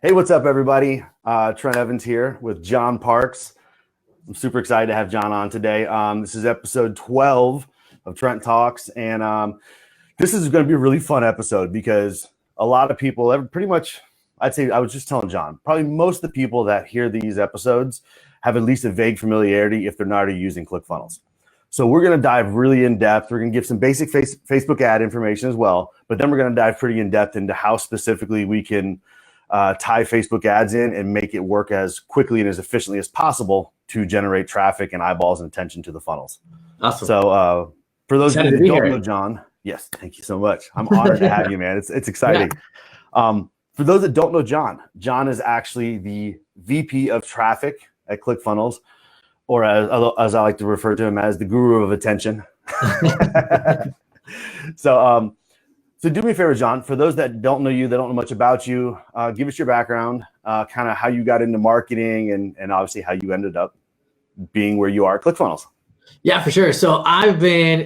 Hey, what's up, everybody? Trent Evans here with John Parks. I'm super excited to have John on today. This is episode 12 of Trent Talks, and this is going to be a really fun episode because a lot of people, pretty much, I'd say, I was just telling John, probably most of the people that hear these episodes have at least a vague familiarity if they're not already using Clickfunnels. So we're going to dive really in depth. We're going to give some basic Facebook ad information as well, but then we're going to dive pretty in depth into how specifically we can tie Facebook ads in and make it work as quickly and as efficiently as possible to generate traffic and eyeballs and attention to the funnels. Awesome. So for those of you that don't know John, yes, thank you so much. I'm honored to have you, man. It's exciting. Yeah. For those that don't know John is actually the VP of traffic at Clickfunnels, or as I like to refer to him as the guru of attention. So do me a favor, John, for those that don't know you, that don't know much about you, give us your background, kind of how you got into marketing and obviously how you ended up being where you are at Clickfunnels. Yeah, for sure. So I've been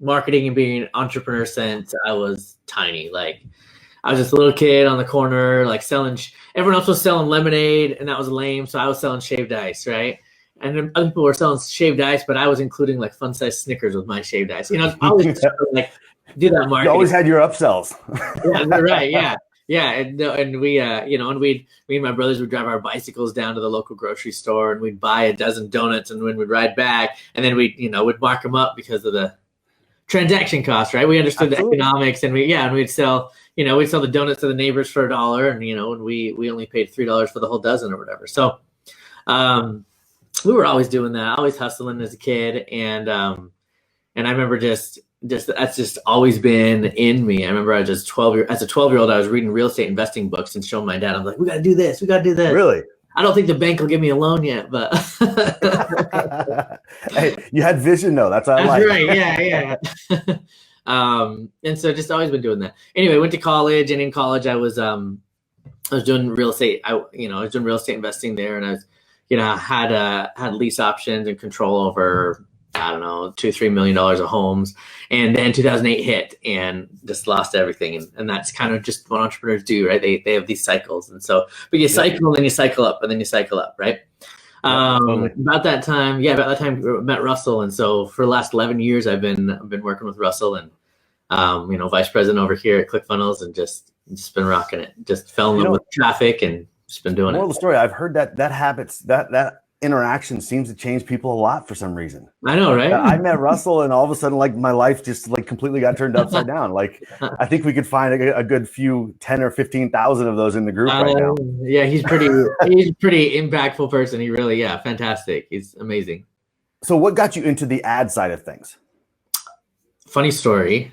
marketing and being an entrepreneur since I was tiny. Like I was just a little kid on the corner, like selling, everyone else was selling lemonade and that was lame. So I was selling shaved ice, right? And then other people were selling shaved ice, but I was including like fun-sized Snickers with my shaved ice. You know, I always like do that marketing. You always had your upsells. Yeah, right. Yeah. And we, and me and my brothers would drive our bicycles down to the local grocery store and we'd buy a dozen donuts and when we'd ride back and then we'd mark them up because of the transaction cost, right? We understood Absolutely. The economics and we'd sell the donuts to the neighbors for $1 and we only paid $3 for the whole dozen or whatever. So, we were always doing that, always hustling as a kid. And I remember just that's just always been in me. I remember as a 12-year-old, I was reading real estate investing books and showing my dad, I'm like, we got to do this. Really? I don't think the bank will give me a loan yet, but hey, you had vision though. That's what I like. Right. Yeah. And so just always been doing that. Anyway, went to college and in college I was doing real estate. I was doing real estate investing there and I was, had lease options and control over, I don't know, $2-3 million of homes. And then 2008 hit and just lost everything. And that's kind of just what entrepreneurs do, right? They have these cycles. And so, but you cycle and then you cycle up and then you cycle up, right? About that time, I met Russell. And so for the last 11 years, I've been working with Russell and, vice president over here at Clickfunnels and just been rocking it. Just fell in love with traffic and just been doing it. Moral of the story, I've heard that habits, that interaction seems to change people a lot for some reason. I know, right? I met Russell and all of a sudden, like my life just like completely got turned upside down. Like I think we could find a good few 10 or 15,000 of those in the group right now. Yeah, he's a pretty impactful person. He really, fantastic. He's amazing. So what got you into the ad side of things? Funny story.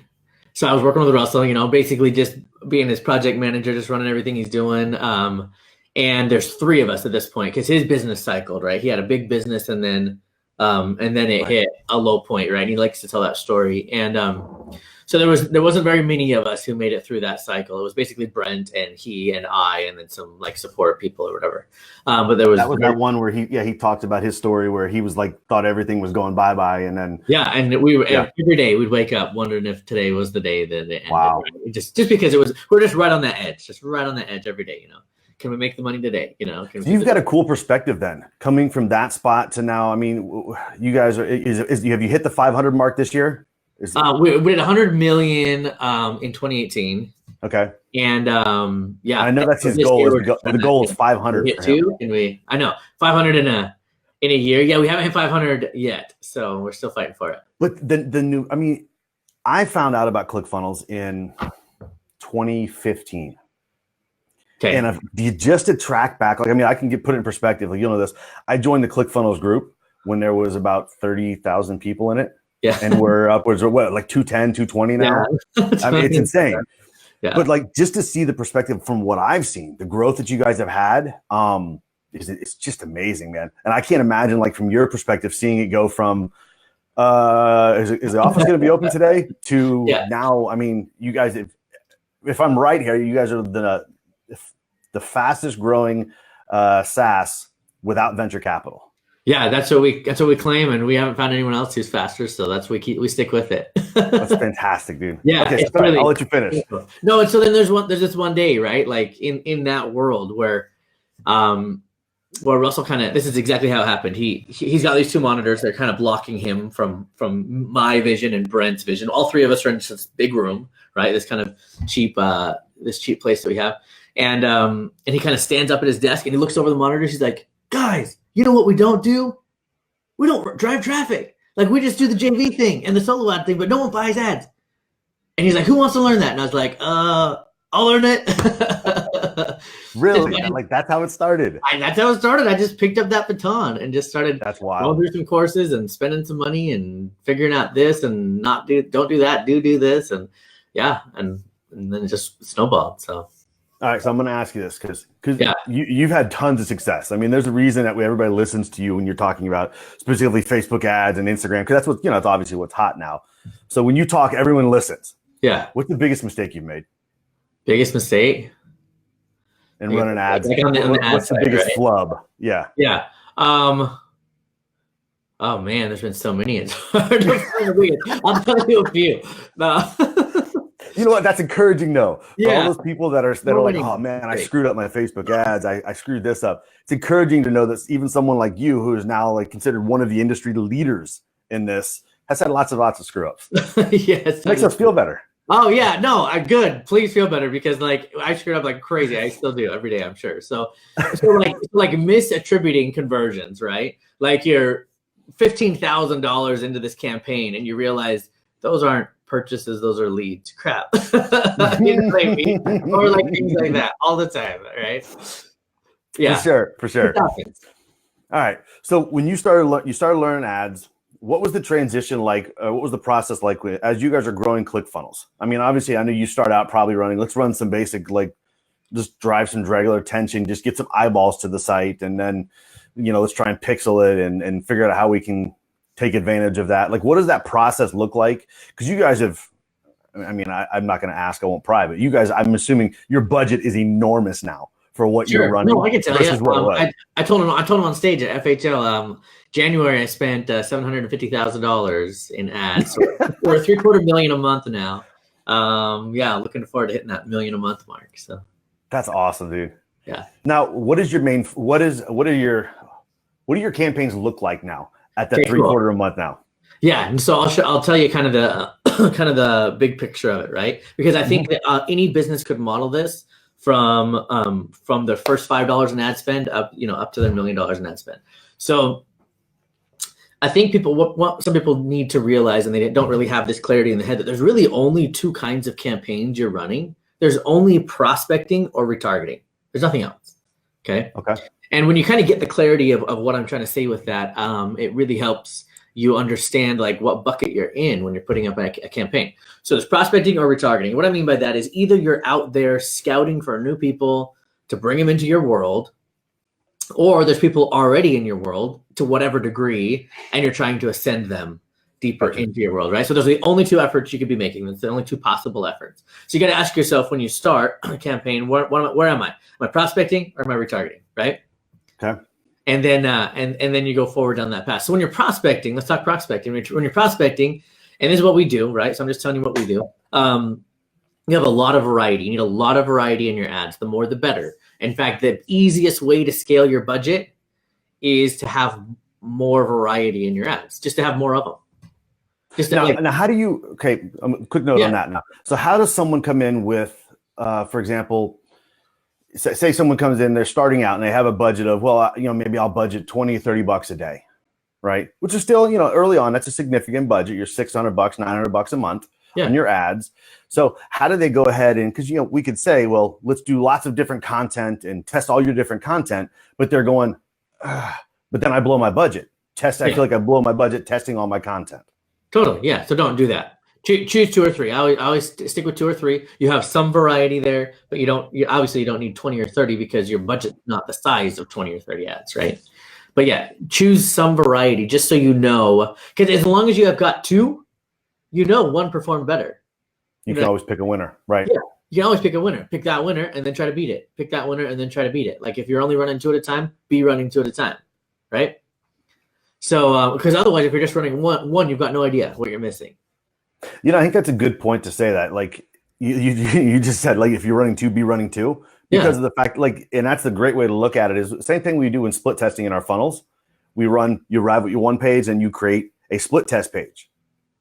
So I was working with Russell, basically just being his project manager, just running everything he's doing. And there's 3 of us at this point because his business cycled, right? He had a big business and then it hit a low point, right? And he likes to tell that story. And so there wasn't very many of us who made it through that cycle. It was basically Brent and he and I, and then some like support people or whatever. But there was that one where he talked about his story where he was like thought everything was going bye and then and we were every day we'd wake up wondering if today was the day that it ended. Wow. Right? Just because we're just right on the edge every day, Can we make the money today? So you've got a cool perspective then, coming from that spot to now. I mean, you guys have you hit the 500 mark this year? We did 100 million in 2018. Okay. And I know that's his goal. The goal is 500. Hit 2, and I know 500 in a year. Yeah, we haven't hit 500 yet, so we're still fighting for it. But the new, I mean, I found out about Clickfunnels in 2015. Okay. And just to track back, I can put it in perspective. Like, this. I joined the Clickfunnels group when there was about 30,000 people in it. Yeah. And we're upwards of 210, 220 now. Yeah. I mean, it's insane. Yeah. But just to see the perspective from what I've seen, the growth that you guys have had, it's just amazing, man. And I can't imagine, from your perspective, seeing it go from, is the office going to be open today to now? I mean, you guys, if I'm right here, you guys are the fastest growing SaaS without venture capital. Yeah, that's what we claim, and we haven't found anyone else who's faster, so we stick with it. That's fantastic, dude. Yeah, Okay, so it's sorry, I'll really let you finish. no. And so then there's this one day, right? Like in that world um, where Russell this is exactly how it happened. He's got these two monitors that are kind of blocking him from my vision and Brent's vision. All three of us are in this big room, right? This kind of cheap place that we have, and he kind of stands up at his desk and he looks over the monitors. He's like, guys, you know what we don't do? We don't drive traffic. Like, we just do the JV thing and the solo ad thing, but no one buys ads. And he's like, who wants to learn that? And I was like, I'll learn it. Really? Like, that's how it started. That's how it started. I just picked up that baton and just started That's going wild. through some courses and spending some money and figuring out this and don't do that, do this. And yeah. And then it just snowballed. So. All right, so I'm going to ask you this because you've had tons of success. I mean, there's a reason that everybody listens to you when you're talking about specifically Facebook ads and Instagram, because that's what, it's obviously what's hot now. So when you talk, everyone listens. Yeah. What's the biggest mistake you've made? Biggest mistake? In running ads. Like on the what's the biggest flub? Yeah. Yeah. Oh man, there's been so many. It's hard to find. I'll tell you a few. No. You know what? That's encouraging, though. Yeah. For all those people that are like, oh man, I screwed up my Facebook ads. I screwed this up. It's encouraging to know that even someone like you, who is now like considered one of the industry leaders in this, has had lots of screw ups. Yes, makes us feel better. Oh yeah, no, good. Please feel better, because like I screwed up like crazy. I still do every day, I'm sure. So like misattributing conversions, right? Like you're $15,000 into this campaign and you realize those aren't purchases, those are leads. Crap. You know what I mean? Or like things like that all the time, right? Yeah, for sure. All right. So when you started learning ads, what was the transition like? What was the process like as you guys are growing Clickfunnels? I mean, obviously, I know you start out probably running. Let's run some basic, like just drive some regular attention, just get some eyeballs to the site, and then let's try and pixel it and figure out how we can take advantage of that. Like, what does that process look like? Because you guys have, I mean, I'm not going to ask, I won't pry, but you guys, I'm assuming your budget is enormous now for what you're running. No, I can tell you. I told him on stage at FHL, January, I spent $750,000 in ads. So we're $750,000 a month now. Yeah, looking forward to hitting that $1 million a month mark. So that's awesome, dude. Yeah. Now, what are your campaigns look like now at that $750,000 a month now? Yeah, and so I'll tell you kind of the big picture of it, right? Because I think that any business could model this from their first $5 in ad spend up to their $1 million in ad spend. So I think what some people need to realize, and they don't really have this clarity in the head, that there's really only two kinds of campaigns you're running. There's only prospecting or retargeting. There's nothing else. Okay. And when you kind of get the clarity of what I'm trying to say with that, it really helps you understand like what bucket you're in when you're putting up a campaign. So there's prospecting or retargeting. What I mean by that is either you're out there scouting for new people to bring them into your world, or there's people already in your world to whatever degree, and you're trying to ascend them deeper into your world, right? So those are the only two efforts you could be making. That's the only two possible efforts. So you got to ask yourself when you start a campaign, where am I? Am I prospecting or am I retargeting, right? Okay. And then and then you go forward down that path. So when you're prospecting, let's talk prospecting. When you're prospecting, and this is what we do, right? So I'm just telling you what we do. You have a lot of variety. You need a lot of variety in your ads. The more, the better. In fact, the easiest way to scale your budget is to have more variety in your ads, just to have more of them. Now, how do you? Okay, quick note on that now. So how does someone come in with, for example, say someone comes in, they're starting out and they have a budget of, maybe I'll budget $20 or $30 a day, right? Which is still, early on, that's a significant budget. You're $600, $900 a month on your ads. So how do they go ahead and, because, we could say, well, let's do lots of different content and test all your different content, but they're going, but then I blow my budget. I feel like I blow my budget testing all my content. Totally, yeah. So don't do that. Choose two or three. I always stick with two or three. You have some variety there, but you obviously don't need 20 or 30 because your budget's not the size of 20 or 30 ads, right? But yeah, choose some variety just so you know, because as long as you have got two, one performed better. You can always pick a winner, right? Yeah, you can always pick a winner. Pick that winner and then try to beat it. Pick that winner and then try to beat it. Like if you're only running two at a time, be running two at a time, right? So because otherwise, if you're just running one, you've got no idea what you're missing. I think that's a good point to say that. Like you just said, like if you're running two, be running two because of the fact, like, and that's the great way to look at it is the same thing we do in split testing in our funnels. You arrive at your one page and you create a split test page.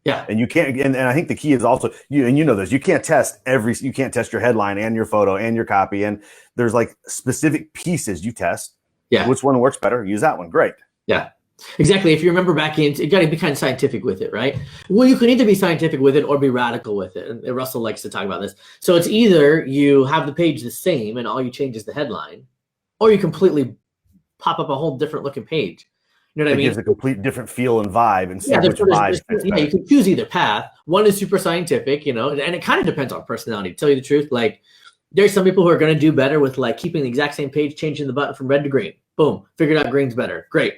Yeah. And you can't, and I think the key is also you know this, you can't test your headline and your photo and your copy. And there's like specific pieces you test. Yeah. Which one works better? Use that one. Great. Yeah. Exactly. If you remember back in, you got to be kind of scientific with it, right? Well, you can either be scientific with it or be radical with it. And Russell likes to talk about this. So it's either you have the page the same and all you change is the headline, or you completely pop up a whole different looking page. You know what I mean? It gives a complete different feel and vibe, and see which vibe fits you can choose either path. One is super scientific, and it kind of depends on personality. To tell you the truth, like there's some people who are going to do better with like keeping the exact same page, changing the button from red to green. Boom, figured out green's better. Great.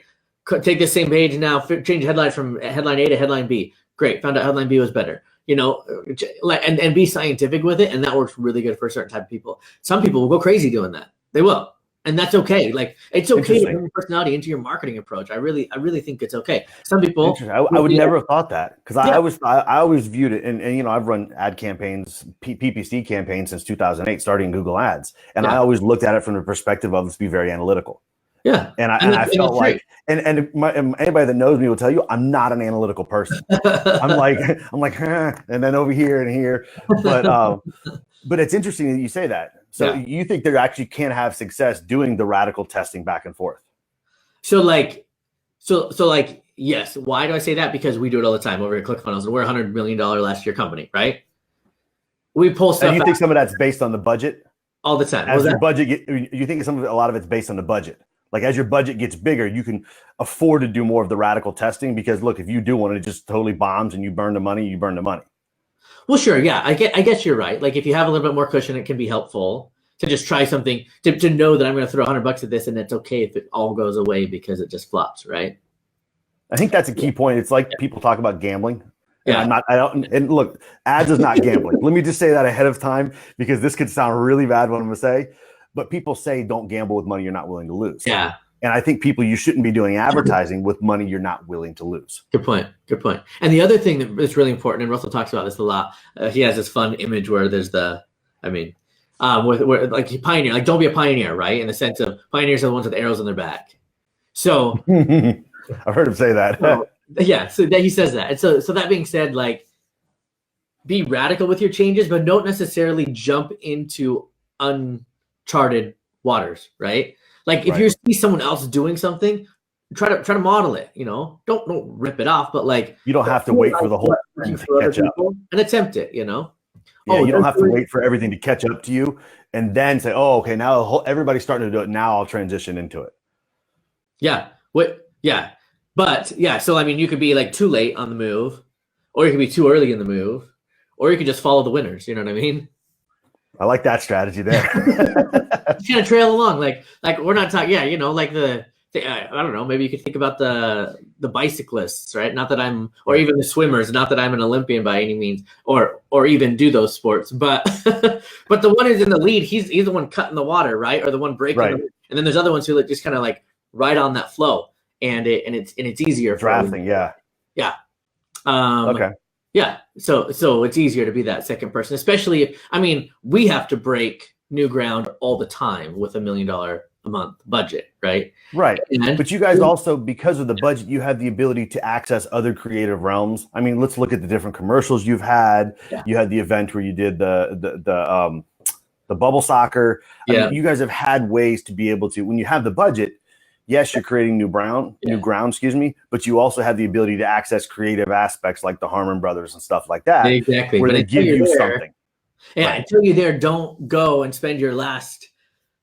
Take this same page now, change headline from headline A to headline B. Great, found out headline B was better. And be scientific with it, and that works really good for a certain type of people. Some people will go crazy doing that. They will. And that's okay. Like it's okay to bring your personality into your marketing approach. I really think it's okay. Some people, I would never have thought that because I always viewed it, and I've run ad campaigns, PPC campaigns since 2008, starting Google Ads, and I always looked at it from the perspective of let's be very analytical. Yeah, and I felt like, and anybody that knows me will tell you I'm not an analytical person. I'm like, and then over here and here, but it's interesting that you say that. So you think they actually can have success doing the radical testing back and forth? So yes. Why do I say that? Because we do it all the time over at Clickfunnels, and we're a $100 million last year company, right? We pull stuff. And you think some of that's based on the budget? All the time. As your budget, you think a lot of it's based on the budget? Like as your budget gets bigger, you can afford to do more of the radical testing because look, if you do one and it just totally bombs and you burn the money, you burn the money. Well, sure. Yeah, I guess you're right. Like if you have a little bit more cushion, it can be helpful to just try something to know that I'm going to throw $100 at this and it's okay if it all goes away because it just flops. Right. I think that's a key point. It's like people talk about gambling. And Yeah. And look, ads is not gambling. Let me just say that ahead of time because this could sound really bad what I'm going to say. But people say don't gamble with money you're not willing to lose. Yeah. And I think you shouldn't be doing advertising with money you're not willing to lose. Good point. And the other thing that's really important, and Russell talks about this a lot, he has this fun image where there's where like pioneer, like don't be a pioneer, right? In the sense of pioneers are the ones with arrows on their back. So I've heard him say that. So he says that. And so that being said, like be radical with your changes, but don't necessarily jump into uncharted waters, right? Like if you see someone else doing something, try to model it. Don't rip it off, but like you don't have to wait for the whole thing to catch up and attempt it. Yeah, you don't have to wait for everything to catch up to you and then say, "Oh, okay, now everybody's starting to do it. Now I'll transition into it." Yeah. So I mean, you could be like too late on the move, or you could be too early in the move, or you could just follow the winners. You know what I mean? I like that strategy there. Just kind of trail along, like we're not talking. Yeah, like I don't know. Maybe you could think about the bicyclists, right? Not that I'm, or even the swimmers. Not that I'm an Olympian by any means, or even do those sports. But but the one who's in the lead, he's the one cutting the water, right? Or the one breaking. Right. And then there's other ones who just kind of like ride on that flow, and it's easier. Drafting, yeah. Okay. Yeah, so it's easier to be that second person, especially if we have to break new ground all the time with $1 million a month budget, right? Right. But you guys also, because of the budget, you have the ability to access other creative realms. I mean, let's look at the different commercials you've had. Yeah. You had the event where you did the bubble soccer. I mean, you guys have had ways to be able to, when you have the budget, yes, you're creating new ground, but you also have the ability to access creative aspects like the Harmon Brothers and stuff like that. Exactly. Where they give you something. Yeah, right. Until you're there, don't go and spend your last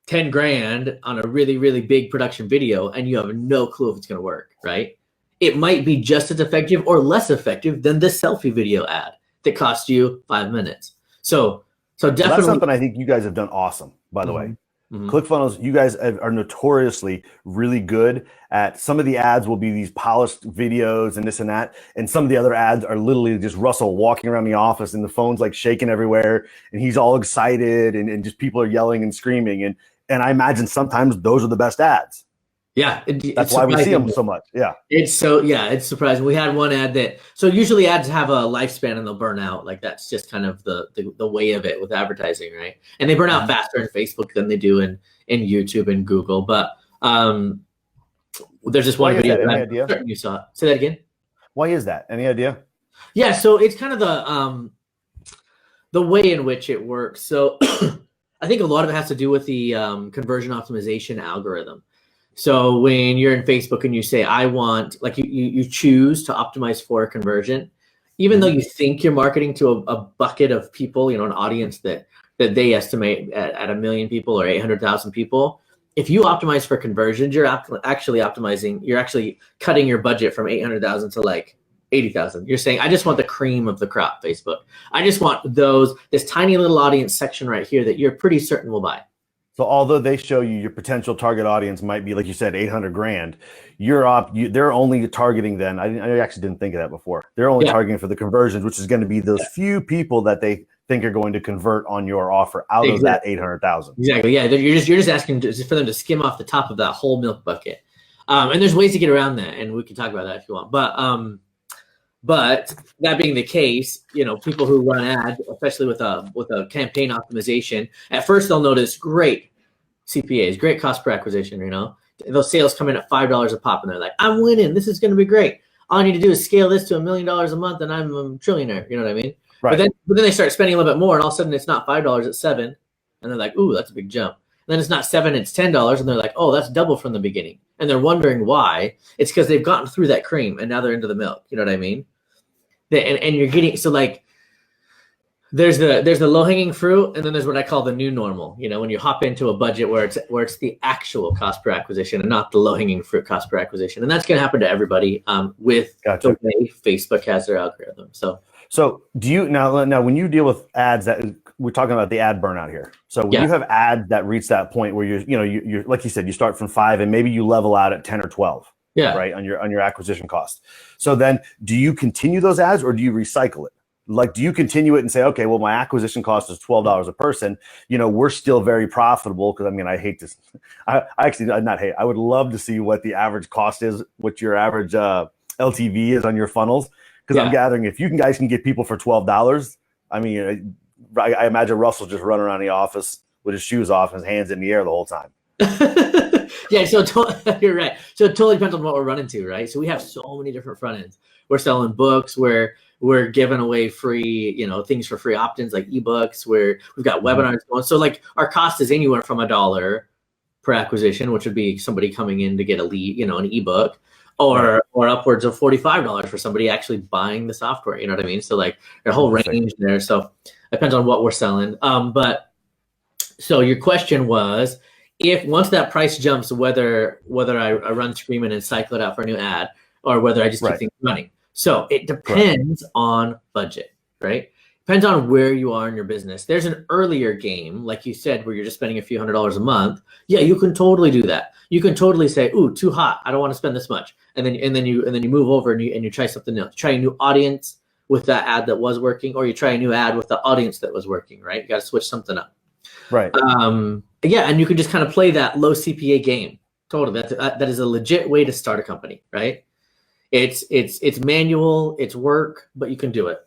10 grand on a really, really big production video and you have no clue if it's going to work, right? It might be just as effective or less effective than this selfie video ad that cost you 5 minutes. So definitely. That's something I think you guys have done awesome, by the way. Mm-hmm. Clickfunnels, you guys are notoriously really good at, some of the ads will be these polished videos and this and that. And some of the other ads are literally just Russell walking around the office and the phone's like shaking everywhere and he's all excited and just people are yelling and screaming. And I imagine sometimes those are the best ads. Yeah, That's why we see them so much. Yeah. It's surprising. We had one ad that, so usually ads have a lifespan and they'll burn out. Like that's just kind of the way of it with advertising, right? And they burn out faster in Facebook than they do in YouTube and Google. But there's just one video. Any idea? You saw it. Say that again. Why is that? Any idea? Yeah, so it's kind of the way in which it works. So I think a lot of it has to do with the conversion optimization algorithm. So when you're in Facebook and you say, I want, like you choose to optimize for a conversion, even though you think you're marketing to a bucket of people, an audience that they estimate at 1 million people or 800,000 people, if you optimize for conversions, you're actually optimizing, you're actually cutting your budget from 800,000 to like 80,000. You're saying, I just want the cream of the crop, Facebook. I just want this tiny little audience section right here that you're pretty certain will buy. So although they show you your potential target audience might be, like you said, 800 grand, they're only targeting then. I actually didn't think of that before. They're only targeting for the conversions, which is going to be those few people that they think are going to convert on your offer out of that 800,000. Exactly. Yeah. You're just asking for them to skim off the top of that whole milk bucket. And there's ways to get around that, and we can talk about that if you want. But that being the case, people who run ads, especially with a campaign optimization, at first they'll notice great CPAs, great cost per acquisition. Those sales come in at $5 a pop, and they're like, I'm winning. This is going to be great. All I need to do is scale this to $1 million a month, and I'm a trillionaire. You know what I mean? Right. But then they start spending a little bit more, and all of a sudden it's not $5, it's $7, and they're like, ooh, that's a big jump. And then it's not $7, it's $10, and they're like, oh, that's double from the beginning, and they're wondering why. It's because they've gotten through that cream, and now they're into the milk. You know what I mean? And you're getting, so like, there's the low hanging fruit, and then there's what I call the new normal. When you hop into a budget where it's the actual cost per acquisition and not the low hanging fruit cost per acquisition, and that's going to happen to everybody with the way Facebook has their algorithm. So do you now when you deal with ads, that we're talking about the ad burnout here. So when you have ads that reach that point where you're like you said, you start from 5 and maybe you level out at 10 or 12. Yeah. Right. On your acquisition cost. So then do you continue those ads or do you recycle it? Like, do you continue it and say, okay, well, my acquisition cost is $12 a person. We're still very profitable. Cause I hate this. I would love to see what the average cost is, what your average LTV is on your funnels. Cause I'm gathering if you guys can get people for $12, I imagine Russell's just running around the office with his shoes off and his hands in the air the whole time. Yeah, so you're right. So it totally depends on what we're running to, right? So we have so many different front ends. We're selling books, we're giving away free, things for free opt-ins like ebooks, where we've got webinars going. So like our cost is anywhere from $1 per acquisition, which would be somebody coming in to get a lead, an ebook, or upwards of $45 for somebody actually buying the software. You know what I mean? So like a whole range there. So it depends on what we're selling. But so your question was, if once that price jumps, whether I run screaming and cycle it out for a new ad, or whether I just keep things running. So it depends on budget, right? Depends on where you are in your business. There's an earlier game, like you said, where you're just spending a few $100s a month. Yeah, you can totally do that. You can totally say, ooh, too hot. I don't want to spend this much. And then you move over and you try something else. Try a new audience with that ad that was working, or you try a new ad with the audience that was working, right? You got to switch something up. Right. Yeah, and you can just kind of play that low CPA game. Totally, that is a legit way to start a company, right? It's manual, it's work, but you can do it.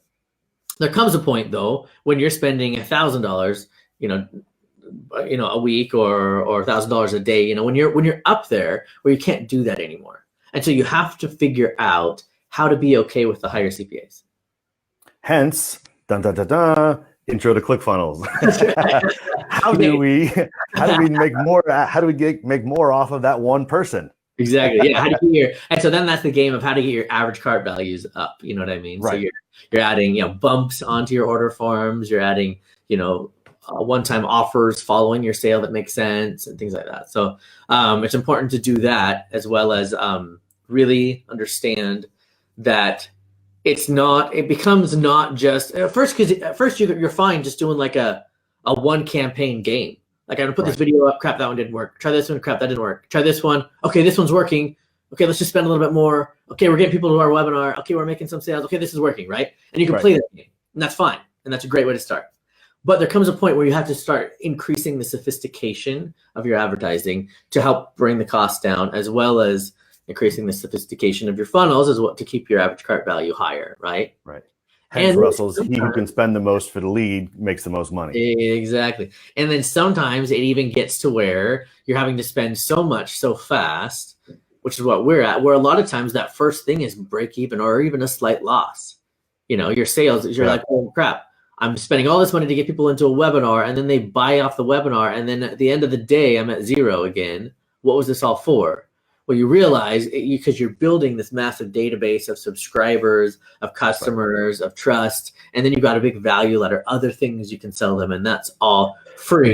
There comes a point though when you're spending $1,000, a week or $1,000 a day. When you're up there where you can't do that anymore, and so you have to figure out how to be okay with the higher CPAs. Hence, intro to Clickfunnels. How do we make more? How do we make more off of that one person? Exactly. Yeah. And so then that's the game of how to get your average cart values up. You know what I mean? Right. So you're adding bumps onto your order forms. You're adding one-time offers following your sale that makes sense and things like that. So it's important to do that, as well as really understand that it becomes not just at first, because at first you're fine just doing like a one campaign game. Like, I'm gonna put this video up, crap, that one didn't work. Try this one, crap, that didn't work. Try this one. Okay, this one's working. Okay, let's just spend a little bit more. Okay, we're getting people to our webinar. Okay, we're making some sales. Okay, this is working, right? And you can play that game, and that's fine. And that's a great way to start. But there comes a point where you have to start increasing the sophistication of your advertising to help bring the cost down, as well as increasing the sophistication of your funnels as well to keep your average cart value higher, right? Right. Hence, Russell's he who can spend the most for the lead makes the most money. Exactly. And then sometimes it even gets to where you're having to spend so much so fast, which is what we're at, where a lot of times that first thing is break even or even a slight loss. You know, your sales, you're like, oh crap, I'm spending all this money to get people into a webinar, and then they buy off the webinar, and then at the end of the day, I'm at zero again. What was this all for? Well, you realize because you're building this massive database of subscribers, of customers, of trust, and then you've got a big value ladder, other things you can sell them, and that's all free.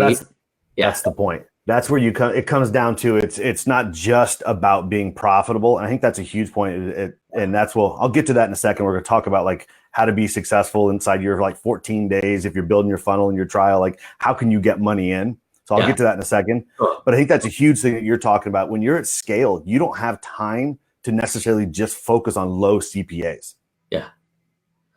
That's the point. That's where it comes down to it's not just about being profitable. And I think that's a huge point. And that's, well, I'll get to that in a second. We're going to talk about like how to be successful inside your like 14 days. If you're building your funnel and your trial, like how can you get money in? So I'll get to that in a second. But I think that's a huge thing that you're talking about. When you're at scale, you don't have time to necessarily just focus on low CPAs. Yeah.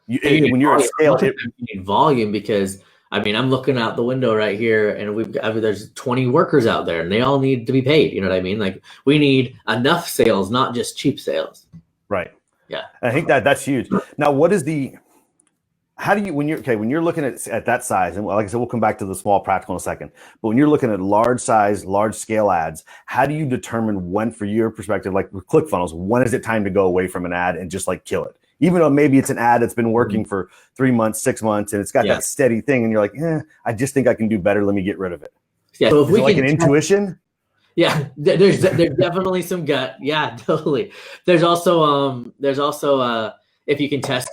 When you're at scale, you need volume because I mean, I'm looking out the window right here and there's 20 workers out there and they all need to be paid. You know what I mean? Like we need enough sales, not just cheap sales. Right. Yeah. And I think that's huge. Now, how do you, when you're looking at that size, and like I said, we'll come back to the small practical in a second, but when you're looking at large size, large scale ads, how do you determine when, for your perspective, like with ClickFunnels, when is it time to go away from an ad and just like kill it? Even though maybe it's an ad that's been working for 3 months, 6 months, and it's got that steady thing, and you're like, I just think I can do better. Let me get rid of it. Yeah. So if we like an intuition. Yeah, there's definitely some gut. Yeah, totally. There's also if you can test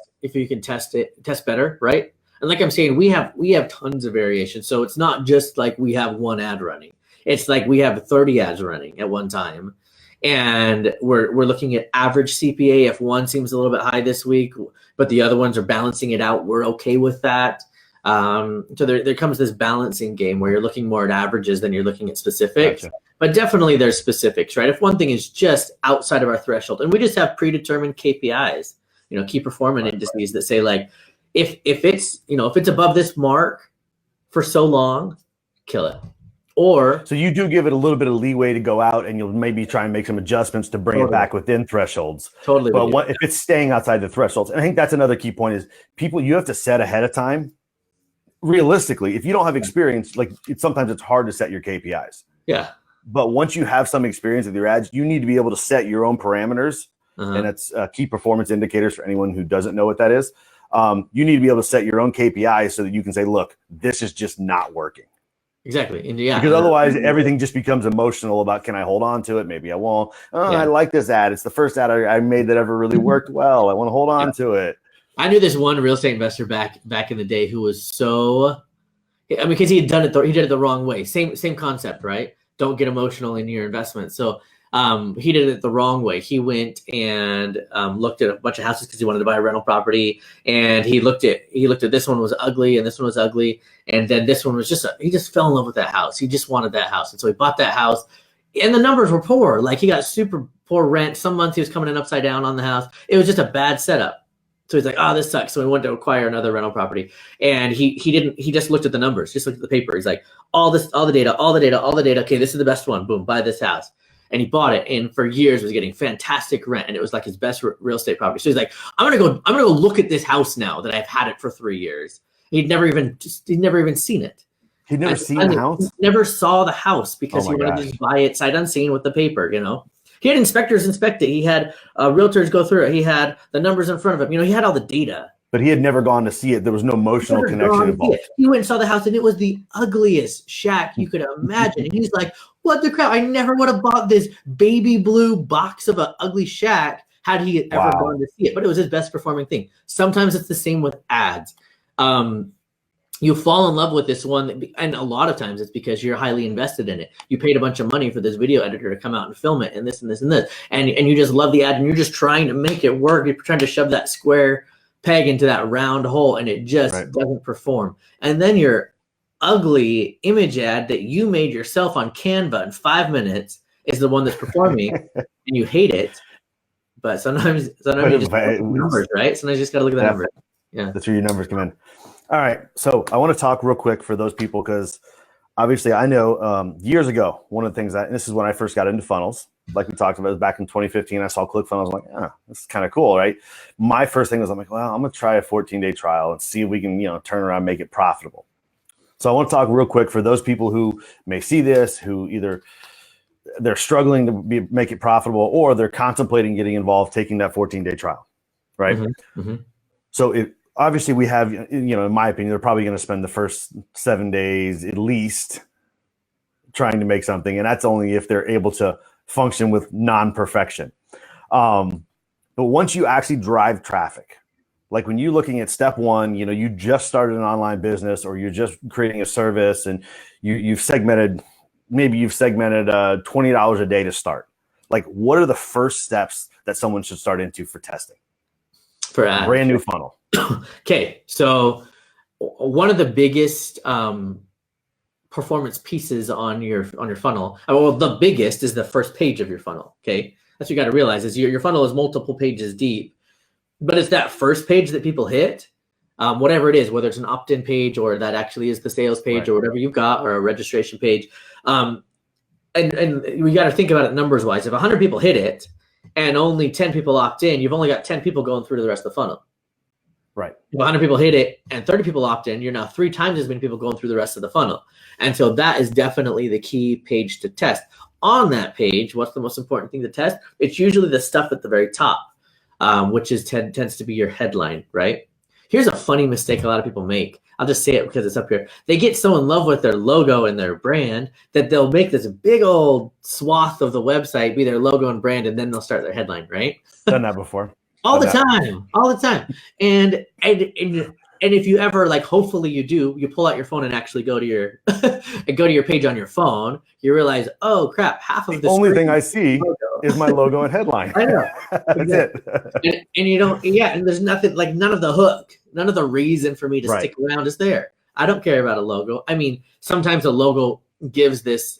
better, right? And like I'm saying, we have tons of variation. So it's not just like we have one ad running. It's like we have 30 ads running at one time. And we're looking at average CPA. If one seems a little bit high this week, but the other ones are balancing it out, we're okay with that. So there comes this balancing game where you're looking more at averages than you're looking at specifics. Gotcha. But definitely there's specifics, right? If one thing is just outside of our threshold, and we just have predetermined KPIs, key performance indices that say like, if it's above this mark for so long, kill it. Or so you do give it a little bit of leeway to go out and you'll maybe try and make some adjustments to bring it back within thresholds. Totally. But if it's staying outside the thresholds, and I think that's another key point is you have to set ahead of time. Realistically, if you don't have experience, like sometimes it's hard to set your KPIs. Yeah. But once you have some experience with your ads, you need to be able to set your own parameters. And that's key performance indicators for anyone who doesn't know what that is. You need to be able to set your own KPIs so that you can say, look, this is just not working. Exactly. And because otherwise everything just becomes emotional about, can I hold on to it? Maybe I won't. I like this ad. It's the first ad I made that ever really worked well. I want to hold on to it. I knew this one real estate investor back in the day who was because he had done it, he did it the wrong way. Same concept, right? Don't get emotional in your investment. So he did it the wrong way. He went and looked at a bunch of houses because he wanted to buy a rental property. And he looked at this one was ugly and this one was ugly. And then this one was he just fell in love with that house. He just wanted that house. And so he bought that house and the numbers were poor. Like he got super poor rent. Some months he was coming in upside down on the house. It was just a bad setup. So he's like, oh, this sucks. So he went to acquire another rental property. And he just looked at the numbers, just looked at the paper. He's like, all the data. Okay, this is the best one. Boom, buy this house. And he bought it, and for years was getting fantastic rent, and it was like his best real estate property. So he's like, I'm gonna go look at this house now that I've had it for 3 years. He'd never even seen it. He'd never seen the house? Never saw the house because he wanted to just buy it sight unseen with the paper, He had inspectors inspect it. He had realtors go through it. He had the numbers in front of him. He had all the data. But he had never gone to see it. There was no emotional connection involved. He went and saw the house, and it was the ugliest shack you could imagine. And he's like, what the crap? I never would have bought this baby blue box of an ugly shack had he ever gone to see it. But it was his best performing thing. Sometimes it's the same with ads. You fall in love with this one, and a lot of times it's because you're highly invested in it. You paid a bunch of money for this video editor to come out and film it, and this and this and this. And you just love the ad, and you're just trying to make it work. You're trying to shove that square peg into that round hole, and it just doesn't perform. And then your ugly image ad that you made yourself on Canva in 5 minutes is the one that's performing, and you hate it. But sometimes you just look at the numbers, right? Sometimes you just got to look at the numbers. Yeah, that's where your numbers come in. All right. So I want to talk real quick for those people because obviously I know years ago, one of the things this is when I first got into funnels, like we talked about, it was back in 2015. I saw Clickfunnels. I'm like, oh, this is kind of cool, right? My first thing was, I'm like, well, I'm going to try a 14-day trial and see if we can, turn around and make it profitable. So I want to talk real quick for those people who may see this, who either they're struggling to make it profitable or they're contemplating getting involved, taking that 14-day trial, right? Mm-hmm. Mm-hmm. So obviously we have, in my opinion, they're probably going to spend the first 7 days at least trying to make something. And that's only if they're able to function with non-perfection. But once you actually drive traffic, like when you're looking at step one, you just started an online business or you're just creating a service and you've segmented $20 a day to start. Like, what are the first steps that someone should start into for testing? For a brand new funnel. Okay, so one of the biggest performance pieces on your funnel, well, the biggest is the first page of your funnel. Okay, that's what you got to realize is your funnel is multiple pages deep, but it's that first page that people hit, whatever it is, whether it's an opt-in page or that actually is the sales page, right, or whatever you've got, or a registration page. And we got to think about it numbers wise. If 100 people hit it and only 10 people opt in, you've only got 10 people going through to the rest of the funnel. Right. If 100 people hit it and 30 people opt in, you're now 3 times as many people going through the rest of the funnel. And so that is definitely the key page to test. On that page, what's the most important thing to test? It's usually the stuff at the very top, which tends to be your headline, right? Here's a funny mistake a lot of people make. I'll just say it because it's up here. They get so in love with their logo and their brand that they'll make this big old swath of the website be their logo and brand, and then they'll start their headline, right? Done that before. all the time. And if you ever, like, hopefully you do, you pull out your phone and actually go to your page on your phone, you realize, oh crap, half of the only thing I see is my logo and headline. I know. That's it. And you don't, and there's nothing, like, none of the hook, none of the reason for me to right. stick around is there. I don't care about a logo. I mean, sometimes a logo gives this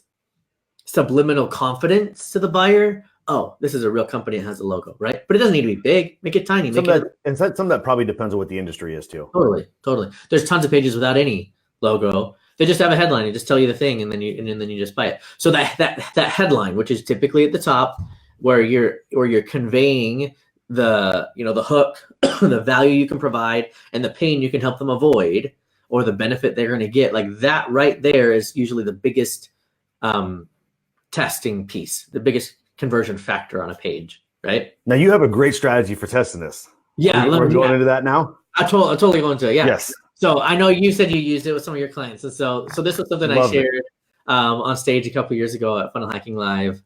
subliminal confidence to the buyer. Oh, this is a real company that has a logo, right? But it doesn't need to be big. Make it tiny. Some of that probably depends on what the industry is too. Totally. There's tons of pages without any logo. They just have a headline and just tell you the thing, and then you just buy it. So that headline, which is typically at the top, where you're conveying the the hook, the value you can provide, and the pain you can help them avoid, or the benefit they're going to get, like that right there is usually the biggest testing piece, the biggest conversion factor on a page, right? Now you have a great strategy for testing this. Yeah, we're going into that now. I totally go into it. Yeah. Yes. So I know you said you used it with some of your clients, and so this was something I shared on stage a couple years ago at Funnel Hacking Live.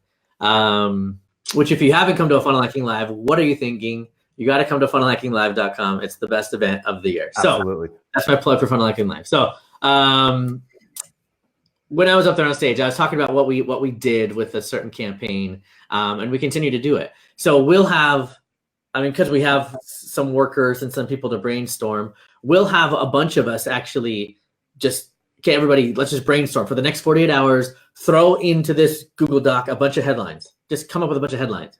Which, if you haven't come to a Funnel Hacking Live, what are you thinking? You got to come to funnelhackinglive.com. It's the best event of the year. Absolutely. So that's my plug for Funnel Hacking Live. So when I was up there on stage, I was talking about what we did with a certain campaign, and we continue to do it. So we'll have, because we have some workers and some people to brainstorm, we'll have a bunch of us actually just, okay, everybody, let's just brainstorm for the next 48 hours, throw into this Google Doc a bunch of headlines. Just come up with a bunch of headlines.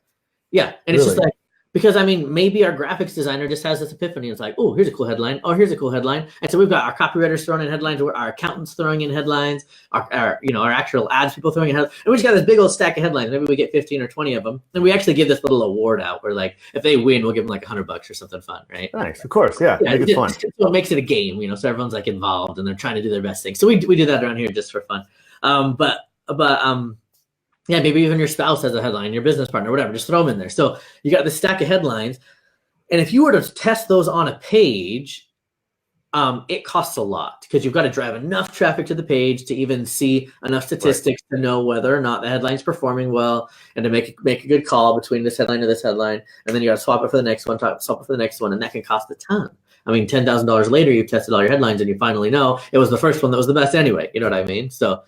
Yeah, and it's just like, because maybe our graphics designer just has this epiphany. It's like, oh, here's a cool headline. Oh, here's a cool headline. And so we've got our copywriters throwing in headlines, our accountants throwing in headlines, our actual ads people throwing in headlines. And we just got this big old stack of headlines. Maybe we get 15 or 20 of them. And we actually give this little award out where, like, if they win, we'll give them like $100 or something fun, right? Nice, of course, yeah. Make it fun. So it makes it a game, so everyone's like involved and they're trying to do their best thing. So we do that around here just for fun. Yeah, maybe even your spouse has a headline, your business partner, whatever, just throw them in there. So you got this stack of headlines. And if you were to test those on a page, it costs a lot because you've got to drive enough traffic to the page to even see enough statistics to know whether or not the headline's performing well, and to make a good call between this headline and this headline. And then you got to swap it for the next one, swap it for the next one, and that can cost a ton. $10,000 later, you've tested all your headlines and you finally know it was the first one that was the best anyway. You know what I mean? So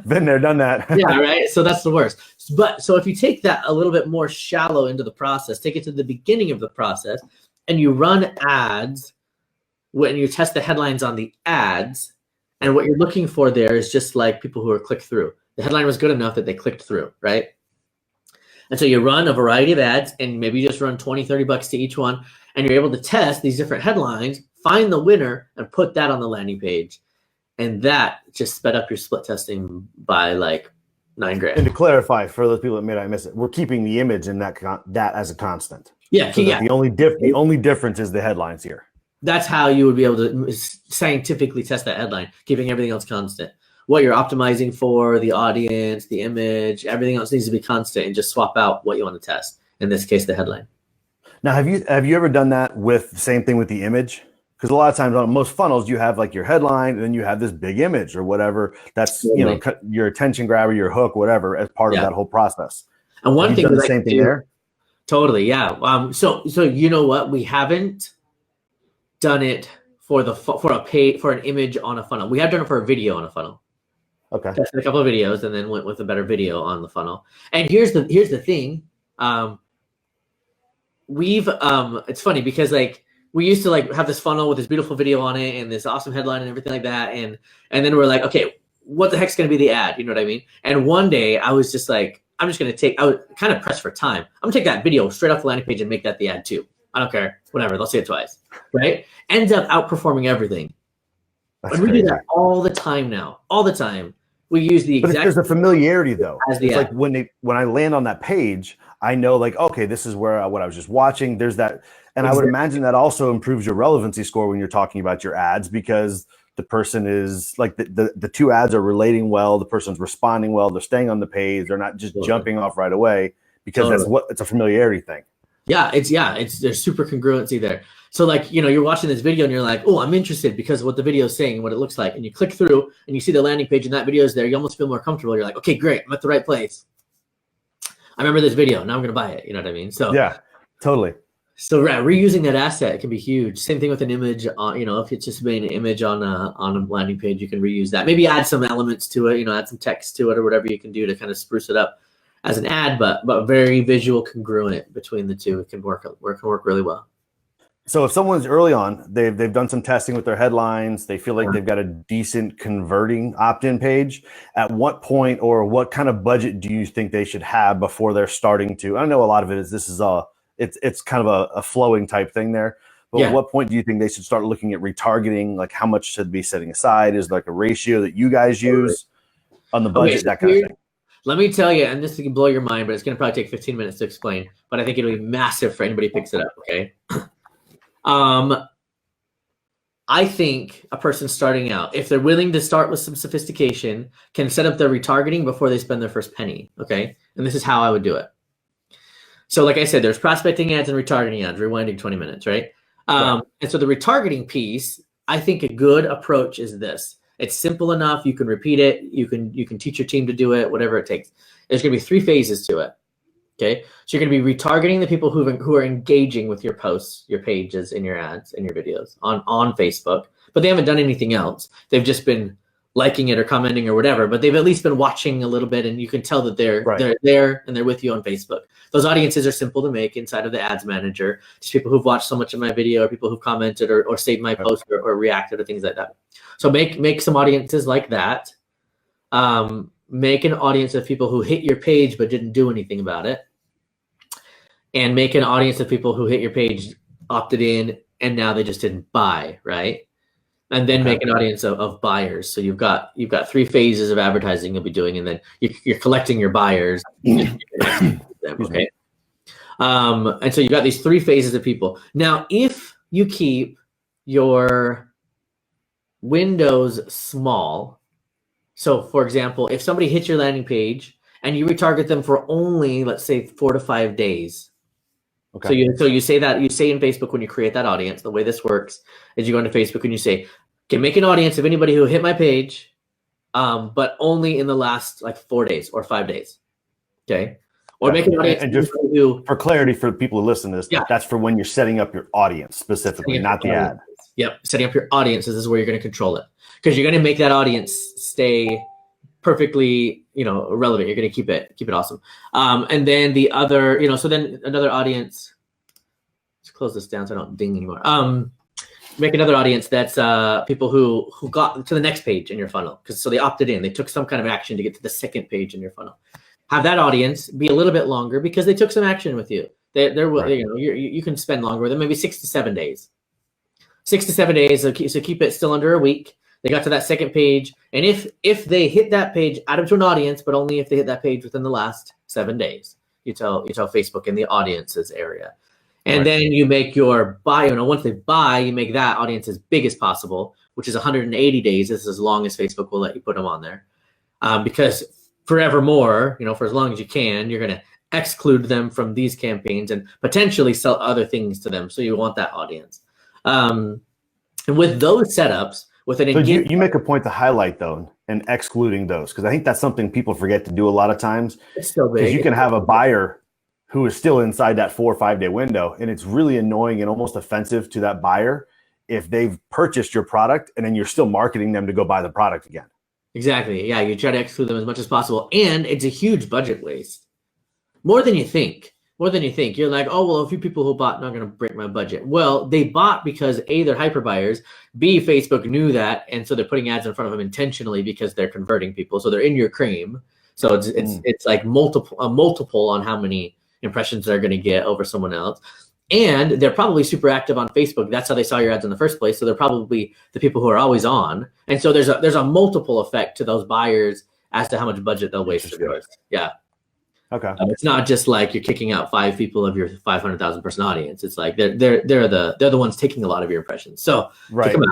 been there, done that. Yeah, right. So that's the worst. But so if you take that a little bit more shallow into the process, take it to the beginning of the process, and you run ads when you test the headlines on the ads, and what you're looking for there is just like people who are clicked through. The headline was good enough that they clicked through, right? And so you run a variety of ads, and maybe you just run $20, $30 to each one, and you're able to test these different headlines, find the winner and put that on the landing page. And that just sped up your split testing by like $9,000. And to clarify for those people that may not miss it, we're keeping the image in that as a constant. Yeah, so the only difference is the headlines here. That's how you would be able to scientifically test that headline, keeping everything else constant. What you're optimizing for, the audience, the image, everything else needs to be constant, and just swap out what you want to test. In this case, the headline. Now, have you ever done that with the same thing with the image? Because a lot of times on most funnels, you have like your headline and then you have this big image or whatever. That's, your attention grabber, your hook, whatever, as part of that whole process. And one thing, the same thing there. Totally, yeah. So you know what? We haven't done it for an image on a funnel. We have done it for a video on a funnel. Okay. Tested a couple of videos and then went with a better video on the funnel. And here's the thing. It's funny because like we used to like have this funnel with this beautiful video on it and this awesome headline and everything like that. And then we're like, okay, what the heck's going to be the ad? You know what I mean? And one day I was just like, I was kind of pressed for time. I'm gonna take that video straight off the landing page and make that the ad too. I don't care, whatever, they'll see it twice, right? Ends up outperforming everything. And we do that all the time now, all the time. We use the exact. But there's a familiarity though. As the it's ad. like when I land on that page, I know like, okay, this is where what I was just watching. There's that. And I would imagine that also improves your relevancy score when you're talking about your ads, because the person is like the two ads are relating well. The person's responding well. They're staying on the page. They're not just jumping off right away, because it's a familiarity thing. There's super congruency there. So like, you're watching this video and you're like, oh, I'm interested because of what the video is saying, what it looks like. And you click through and you see the landing page and that video is there. You almost feel more comfortable. You're like, okay, great. I'm at the right place. I remember this video. Now I'm going to buy it. You know what I mean? So yeah, totally. So reusing that asset can be huge. Same thing with an image. If it's just made an image on a landing page, you can reuse that. Maybe add some elements to it. Add some text to it or whatever you can do to kind of spruce it up as an ad. But very visual congruent between the two. It can work really well. So if someone's early on, they've done some testing with their headlines, they feel like they've got a decent converting opt-in page. At what point or what kind of budget do you think they should have before they're starting to? I know a lot of it is it's kind of a flowing type thing there. But at what point do you think they should start looking at retargeting? Like how much should be setting aside? Is like a ratio that you guys use on the budget, that kind of thing? Let me tell you, and this can blow your mind, but it's going to probably take 15 minutes to explain. But I think it'll be massive for anybody who picks it up, okay? I think a person starting out, if they're willing to start with some sophistication, can set up their retargeting before they spend their first penny, okay? And this is how I would do it. So like I said, there's prospecting ads and retargeting ads, rewinding 20 minutes, right? And so the retargeting piece, I think a good approach is this. It's simple enough. You can repeat it. You can teach your team to do it, whatever it takes. There's going to be 3 phases to it. Okay. So you're going to be retargeting the people who are engaging with your posts, your pages, and your ads and your videos on Facebook, but they haven't done anything else. They've just been liking it or commenting or whatever, but they've at least been watching a little bit, and you can tell that they're there and they're with you on Facebook. Those audiences are simple to make inside of the ads manager. Just people who've watched so much of my video, or people who've commented or saved my post or reacted or things like that. So make some audiences like that. Make an audience of people who hit your page but didn't do anything about it. And make an audience of people who hit your page, opted in, and now they just didn't buy, right? And then make an audience of buyers. So you've got 3 phases of advertising you'll be doing, and then you're collecting your buyers. Okay. And so you've got these 3 phases of people. Now, if you keep your windows small, so for example, if somebody hits your landing page and you retarget them for only, let's say, 4 to 5 days. Okay. So you say in Facebook, when you create that audience, the way this works is you go into Facebook and you say, okay, make an audience of anybody who hit my page, but only in the last like 4 days or 5 days. Okay. Or make an audience. And just for clarity for people who listen to this, that's for when you're setting up your audience specifically, not the ad. Yep. Setting up your audiences is where you're going to control it, because you're going to make that audience stay perfectly, relevant. You're going to keep it awesome. And then the other, so then another audience, let's close this down so I don't ding anymore. Make another audience that's people who got to the next page in your funnel. So they opted in, they took some kind of action to get to the second page in your funnel. Have that audience be a little bit longer because they took some action with you. You can spend longer with them, maybe 6 to 7 days. 6 to 7 days. So keep it still under a week. They got to that second page, and if they hit that page, add them to an audience, but only if they hit that page within the last 7 days. You tell Facebook in the audiences area, and then you make your buy. Once they buy, you make that audience as big as possible, which is 180 days. This is as long as Facebook will let you put them on there, because forevermore, for as long as you can, you're going to exclude them from these campaigns and potentially sell other things to them. So you want that audience, and with those setups. So you make a point to highlight though, and excluding those, because I think that's something people forget to do a lot of times. It's so big. Because you can have a buyer who is still inside that 4 or 5 day window, and it's really annoying and almost offensive to that buyer if they've purchased your product and then you're still marketing them to go buy the product again. Exactly. Yeah, you try to exclude them as much as possible, and it's a huge budget waste, more than you think. You're like, oh, well, a few people who bought not going to break my budget. Well, they bought because A, they're hyper buyers. B, Facebook knew that, and so they're putting ads in front of them intentionally because they're converting people. So they're in your cream. So it's like multiple on how many impressions they're going to get over someone else. And they're probably super active on Facebook. That's how they saw your ads in the first place. So they're probably the people who are always on. And so there's a multiple effect to those buyers as to how much budget they'll waste of yours. Yeah. Okay. It's not just like you're kicking out 5 people of your 500,000 person audience. It's like they're the ones taking a lot of your impressions. So kick them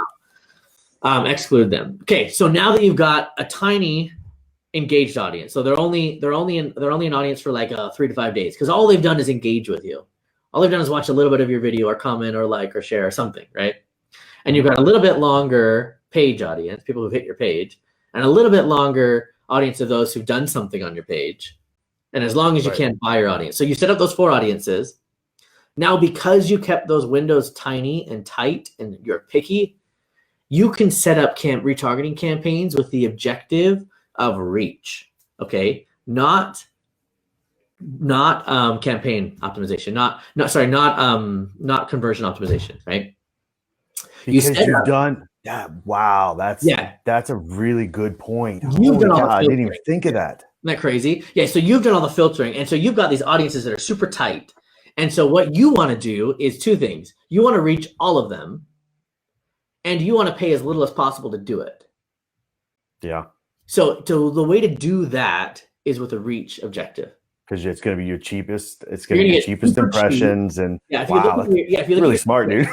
out, exclude them. Okay, so now that you've got a tiny engaged audience, so they're only an audience for like 3 to 5 days, because all they've done is engage with you. All they've done is watch a little bit of your video or comment or like or share or something, right? And you've got a little bit longer page audience, people who've hit your page, and a little bit longer audience of those who've done something on your page. And as long as you can't buy your audience. So you set up those 4 audiences. Now, because you kept those windows tiny and tight and you're picky, you can set up retargeting campaigns with the objective of reach. Okay. Not campaign optimization, not conversion optimization, right? Wow, that's a really good point. I didn't even think of that. Isn't that crazy? Yeah, so you've done all the filtering, and so you've got these audiences that are super tight. And so what you want to do is 2 things. You want to reach all of them, and you want to pay as little as possible to do it. Yeah. So the way to do that is with a reach objective. Because it's going to be your cheapest. It's going to be your cheapest impressions, and if you look really smart, dude.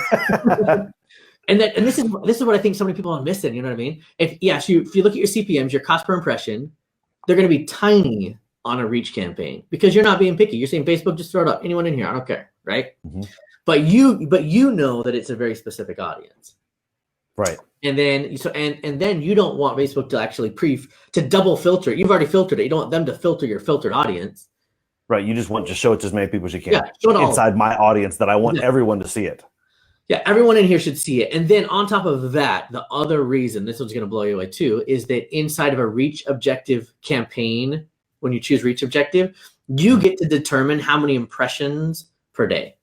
And this is what I think so many people are missing. You know what I mean? If you look at your CPMs, your cost per impression, they're going to be tiny on a reach campaign because you're not being picky. You're saying, Facebook, just throw it up. Anyone in here, I don't care, right? Mm-hmm. But you know that it's a very specific audience, right? And then and then you don't want Facebook to actually to double filter. You've already filtered it. You don't want them to filter your filtered audience, right? You just want to show it to as many people as you can. Yeah, show it inside my audience that I want everyone to see it. Yeah, everyone in here should see it. And then on top of that, the other reason, this one's going to blow you away too, is that inside of a reach objective campaign, when you choose reach objective, you get to determine how many impressions per day.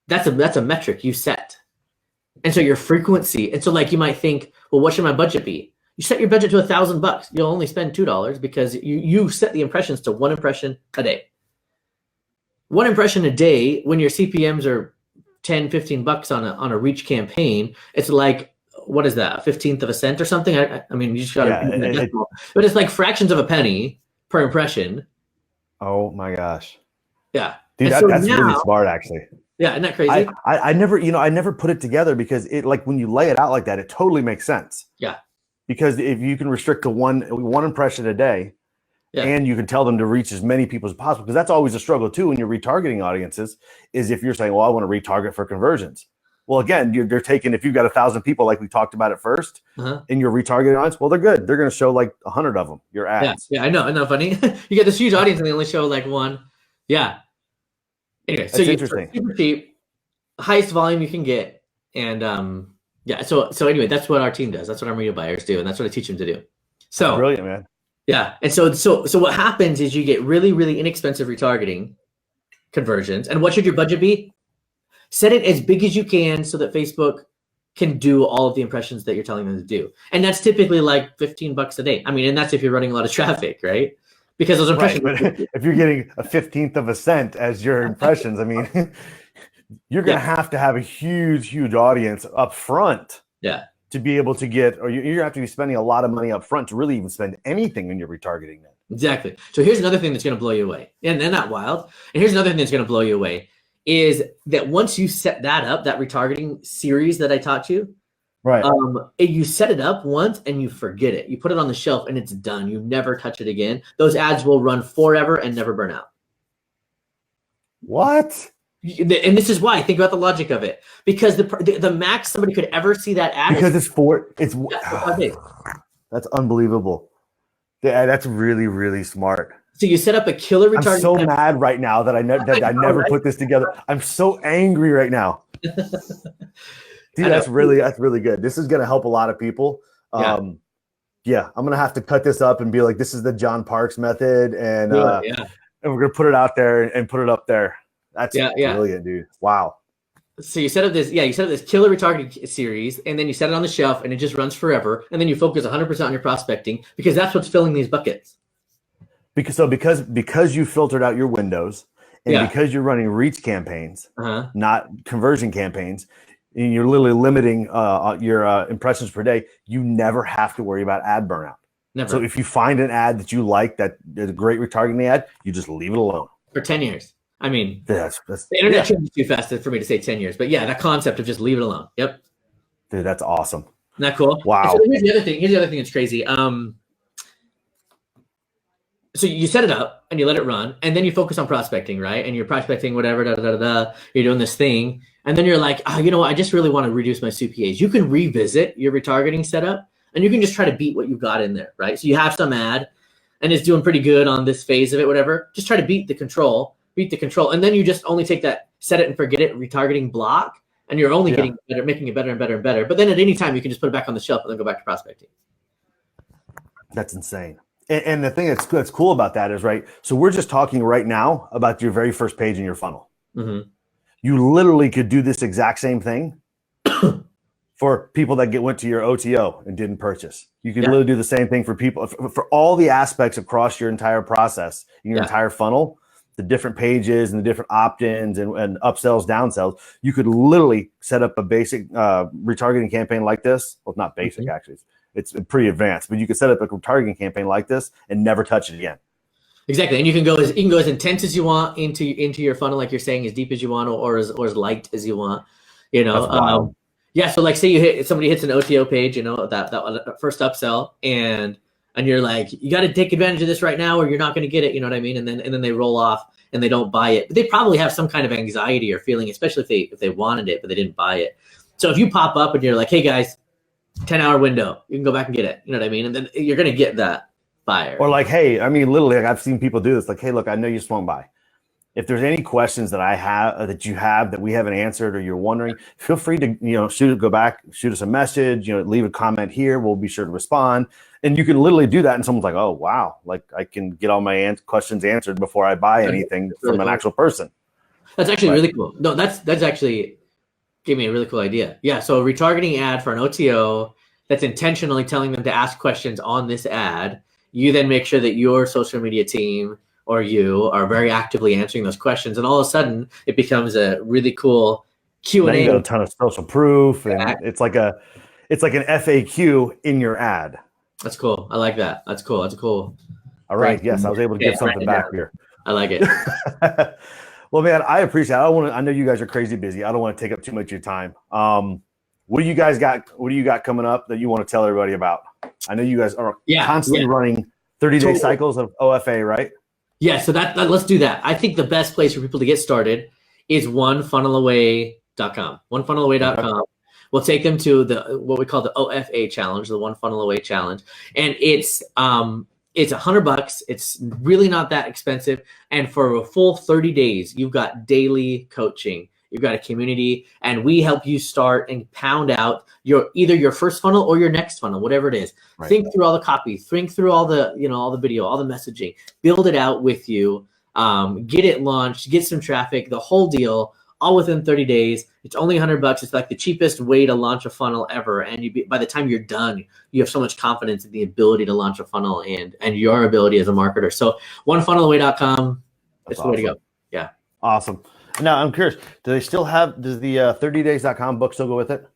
That's a metric you set. And so your frequency, and so like you might think, well, what should my budget be? You set your budget to $1,000. You'll only spend $2 because you set the impressions to 1 impression a day. 1 impression a day when your CPMs are $10-15 on a reach campaign, it's like, what is that, 1/15 of a cent or something? I mean, you just got to, but it's like fractions of a penny per impression. Oh my gosh. Yeah. Dude, that's really smart, actually. Yeah, isn't that crazy? I never put it together because it, like, when you lay it out like that, it totally makes sense. Yeah. Because if you can restrict to one impression a day, and you can tell them to reach as many people as possible, because that's always a struggle too when you're retargeting audiences, is if you're saying, well, I want to retarget for conversions. Well, again, you're taking, if you've got 1,000 people like we talked about at first, in your retargeting audience, well, they're good. They're going to show like 100 of them, your ads. Yeah, I know. Isn't that funny? You get this huge audience and they only show like 1. Yeah. Anyway, that's interesting. Super cheap, highest volume you can get. And so anyway, that's what our team does. That's what our media buyers do. And that's what I teach them to do. So that's brilliant, man. Yeah. And so what happens is you get really, really inexpensive retargeting conversions. And what should your budget be? Set it as big as you can so that Facebook can do all of the impressions that you're telling them to do. And that's typically like $15 a day. I mean, and that's if you're running a lot of traffic, right? Because those impressions. Right, but if you're getting a 1/15 of a cent as your impressions, I mean, you're going to have a huge audience up front. Yeah. To be able to get, or you're going to have to be spending a lot of money up front to really even spend anything when you're retargeting them. Exactly. So here's another thing that's going to blow you away. And they're not wild. And here's another thing that's going to blow you away is that once you set that up, that retargeting series that I taught you, right? You set it up once and you forget it. You put it on the shelf and it's done. You never touch it again. Those ads will run forever and never burn out. What? And this is why. Think about the logic of it. Because the max somebody could ever see that ad because it's 5 days. That's unbelievable. Yeah, that's really smart. So you set up a killer retargeting. I'm so mad right now that I never put this together. I'm so angry right now. Dude, that's really good. This is gonna help a lot of people. Yeah, I'm gonna have to cut this up and be like, this is the John Parks method, and and we're gonna put it out there and put it up there. That's brilliant, dude. Wow. So you set up this killer retargeting series, and then you set it on the shelf, and it just runs forever. And then you focus 100% on your prospecting because that's what's filling these buckets. Because you filtered out your windows, and because you're running reach campaigns, not conversion campaigns, and you're literally limiting your impressions per day, you never have to worry about ad burnout. Never. So if you find an ad that you like, that is a great retargeting ad, you just leave it alone for 10 years. I mean, that's the internet changes too fast for me to say 10 years, but yeah, that concept of just leave it alone. Yep. Dude, that's awesome. Isn't that cool? Wow. So here's the other thing that's crazy. So you set it up and you let it run, and then you focus on prospecting, right? And you're prospecting whatever, you're doing this thing. And then you're like, oh, you know what? I just really want to reduce my CPAs. You can revisit your retargeting setup and you can just try to beat what you've got in there, right? So you have some ad and it's doing pretty good on this phase of it, whatever. Just try to beat the control. And then you just only take that set it and forget it retargeting block, and you're only getting better, making it better and better and better. But then at any time you can just put it back on the shelf and then go back to prospecting. That's insane. And the thing that's cool about that is, right, so we're just talking right now about your very first page in your funnel. Mm-hmm. You literally could do this exact same thing for people that went to your OTO and didn't purchase. You can literally do the same thing for people, for all the aspects across your entire process, your entire funnel, the different pages and the different opt-ins and upsells, downsells. You could literally set up a basic retargeting campaign like this. Well, not basic, actually. It's pretty advanced, but you could set up a retargeting campaign like this and never touch it again. Exactly, and you can go as intense as you want into your funnel, like you're saying, as deep as you want, or as light as you want. You know, so like say somebody hits an OTO page, you know, that first upsell, and you're like, you got to take advantage of this right now, or you're not going to get it. You know what I mean? And then they roll off and they don't buy it, but they probably have some kind of anxiety or feeling, especially if they wanted it but they didn't buy it. So if you pop up and you're like, hey guys, 10-hour window, you can go back and get it. You know what I mean? And then you're going to get that buyer. Or like, hey, I mean, literally, like I've seen people do this. Like, hey, look, I know you swung by. If there's any questions that I have that you have that we haven't answered or you're wondering, feel free to, you know, go back, shoot us a message, you know, leave a comment here. We'll be sure to respond. And you can literally do that. And someone's like, oh, wow, like I can get all my questions answered before I buy anything from an actual person. That's actually really cool. No, that's actually gave me a really cool idea. Yeah. So a retargeting ad for an OTO that's intentionally telling them to ask questions on this ad. You then make sure that your social media team or you are very actively answering those questions. And all of a sudden it becomes a really cool Q&A. You got a ton of social proof, and it's like an FAQ in your ad. That's cool. I like that. That's cool. That's cool. All right. Yes. I was able to get something back here. I like it. Well, man, I appreciate it. I know you guys are crazy busy. I don't want to take up too much of your time. What do you guys got? What do you got coming up that you want to tell everybody about? I know you guys are constantly running 30-day cycles of OFA, right? Yeah. So that let's do that. I think the best place for people to get started is onefunnelaway.com. Onefunnelaway.com. We'll take them to what we call the OFA challenge, the One Funnel Away challenge, and it's $100. It's really not that expensive. And for a full 30 days, you've got daily coaching. You've got a community, and we help you start and pound out either your first funnel or your next funnel, whatever it is. Right. Think through all the copy, think through all the video, all the messaging, build it out with you, get it launched, get some traffic, the whole deal, all within 30 days. It's only $100. It's like the cheapest way to launch a funnel ever. And by the time you're done, you have so much confidence in the ability to launch a funnel and your ability as a marketer. So onefunnelaway.com. It's the way to go. Yeah. Awesome. Now I'm curious, does the 30days.com book still go with it?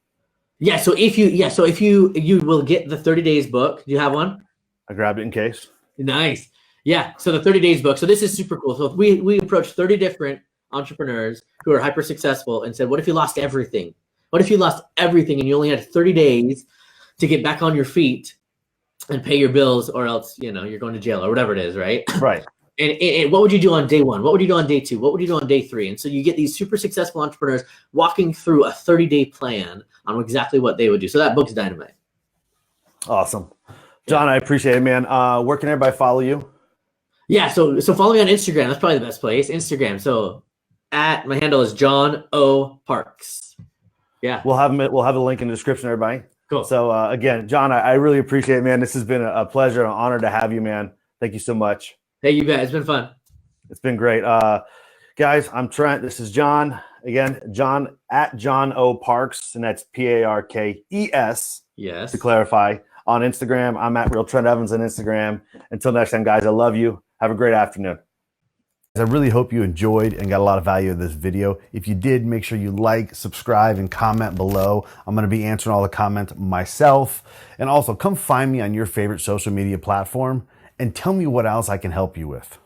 Yeah. So if you will get the 30 days book. Do you have one? I grabbed it in case. Nice. Yeah. So the 30 days book. So this is super cool. So we approached 30 different entrepreneurs who are hyper successful and said, what if you lost everything? What if you lost everything and you only had 30 days to get back on your feet and pay your bills, or else, you're going to jail or whatever it is, right? Right. And what would you do on day 1? What would you do on day 2? What would you do on day 3? And so you get these super successful entrepreneurs walking through a 30-day plan on exactly what they would do. So that book's dynamite. Awesome. John, I appreciate it, man. Where can everybody follow you? Yeah, so follow me on Instagram. That's probably the best place. Instagram. So my handle is John O. Parks. Yeah. We'll have a link in the description, everybody. Cool. So again, John, I really appreciate it, man. This has been a pleasure and an honor to have you, man. Thank you so much. Hey, you bet. It's been fun. It's been great. Guys, I'm Trent. This is John. Again, John at John O. Parks, and that's Parkes. Yes. To clarify, on Instagram. I'm at Real Trent Evans on Instagram. Until next time, guys, I love you. Have a great afternoon. I really hope you enjoyed and got a lot of value of this video. If you did, make sure you like, subscribe, and comment below. I'm going to be answering all the comments myself. And also, come find me on your favorite social media platform and tell me what else I can help you with.